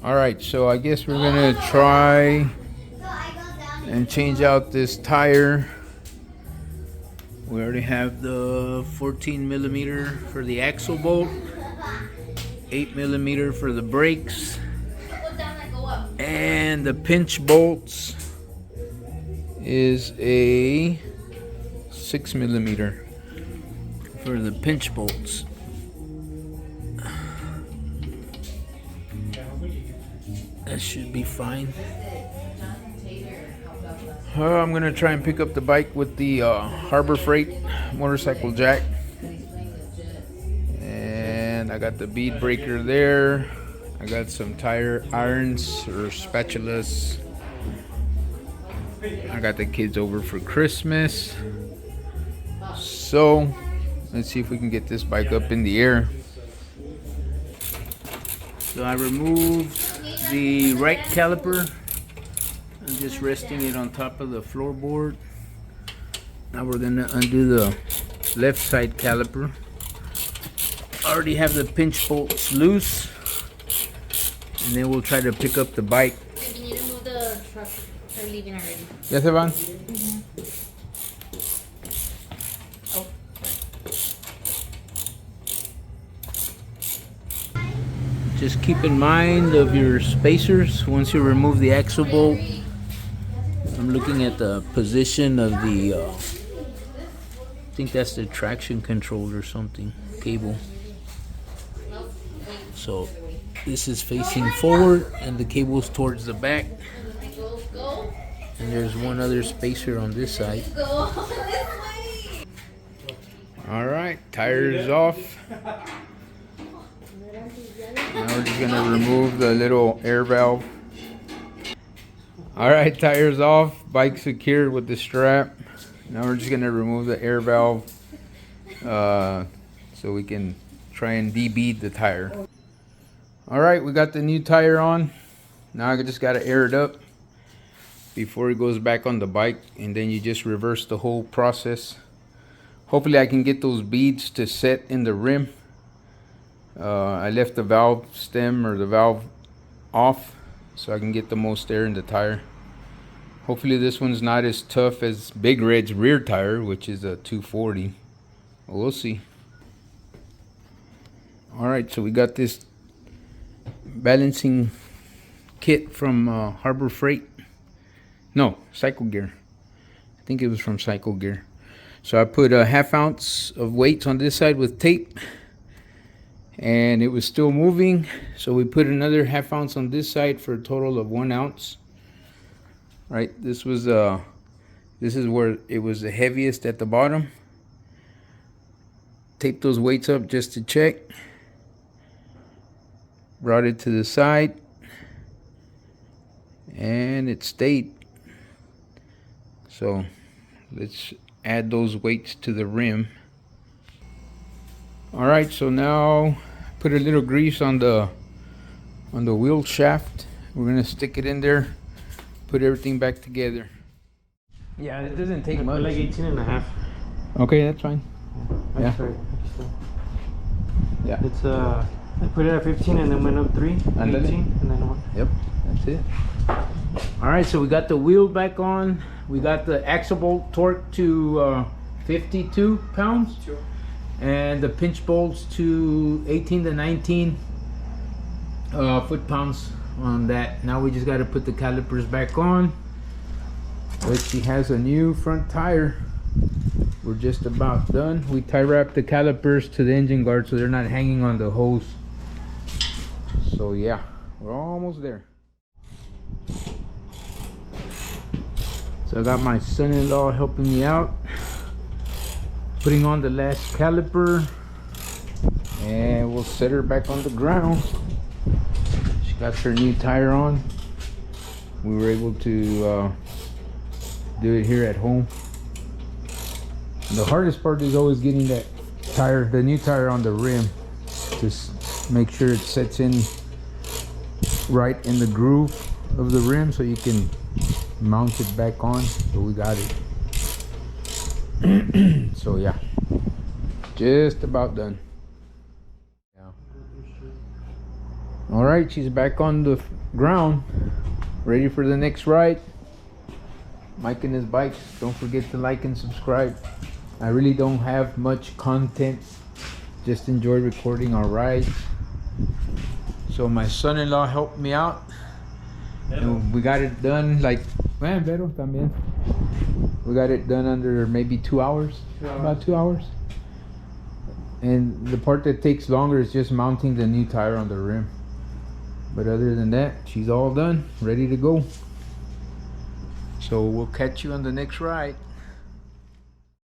Alright, so I guess we're gonna try and change out this tire. We already have the 14 millimeter for the axle bolt, 8 millimeter for the brakes, and the pinch bolts is a 6 millimeter for the pinch bolts. That should be fine. I'm gonna try and pick up the bike with the Harbor Freight motorcycle jack, and I got the bead breaker there. I got some tire irons or spatulas. I got the kids over for Christmas, so let's see if we can get this bike up in the air. So I removed the right caliper. I'm just resting it on top of the floorboard. Now we're gonna undo the left side caliper. I already have the pinch bolts loose, and then we'll try to pick up the bike. You need to move the truck. They're leaving already. Yes, Evan? Just keep in mind of your spacers once you remove the axle bolt. I'm looking at the position of the, I think that's the traction control or something, cable. So this is facing forward and the cable's towards the back. And there's one other spacer on this side. Alright, tires off. Now we're just gonna remove the little air valve. Alright, tires off, bike secured with the strap. Now we're just gonna remove the air valve so we can try and de-bead the tire. Alright, we got the new tire on. Now I just gotta air it up before it goes back on the bike, and then you just reverse the whole process. Hopefully I can get those beads to set in the rim. I left the valve stem or the valve off so I can get the most air in the tire. Hopefully this one's not as tough as Big Red's rear tire, which is a 240. We'll see. Alright, so we got this balancing kit from Harbor Freight. No, Cycle Gear. I think it was from Cycle Gear. So I put a 1/2 ounce of weights on this side with tape, and it was still moving, so we put another 1/2 ounce on this side for a total of 1 ounce. Right, this is where it was the heaviest at the bottom. Tape those weights up just to check. Brought it to the side, and it stayed. So let's add those weights to the rim. Alright, so now put a little grease on the wheel shaft. We're gonna stick it in there, put everything back together. Yeah, it doesn't take much. Like 18.5. Okay, that's fine. Yeah. Sorry. Yeah. It's I put it at 15 and then went up 3, And 18, then? and then 1. Yep, that's it. Alright, so we got the wheel back on. We got the axle bolt torque to 52 pounds. Sure. And the pinch bolts to 18 to 19 foot-pounds on that. Now we just got to put the calipers back on. But she has a new front tire. We're just about done. We tie wrapped the calipers to the engine guard so they're not hanging on the hose. So yeah, we're almost there. So I got my son-in-law helping me out, putting on the last caliper, and we'll set her back on the ground. She got her new tire on. We were able to do it here at home. The hardest part is always getting that tire, the new tire, on the rim. Just make sure it sets in right in the groove of the rim so you can mount it back on. So we got it. So yeah, just about done. Yeah. All right, she's back on the ground, ready for the next ride. Mike and his bikes. Don't forget to like and subscribe. I really don't have much content, just enjoy recording our rides. So my son-in-law helped me out, and we got it done like, man, Vero también. We got it done under maybe 2 hours, about 2 hours. And the part that takes longer is just mounting the new tire on the rim. But other than that, she's all done, ready to go. So we'll catch you on the next ride.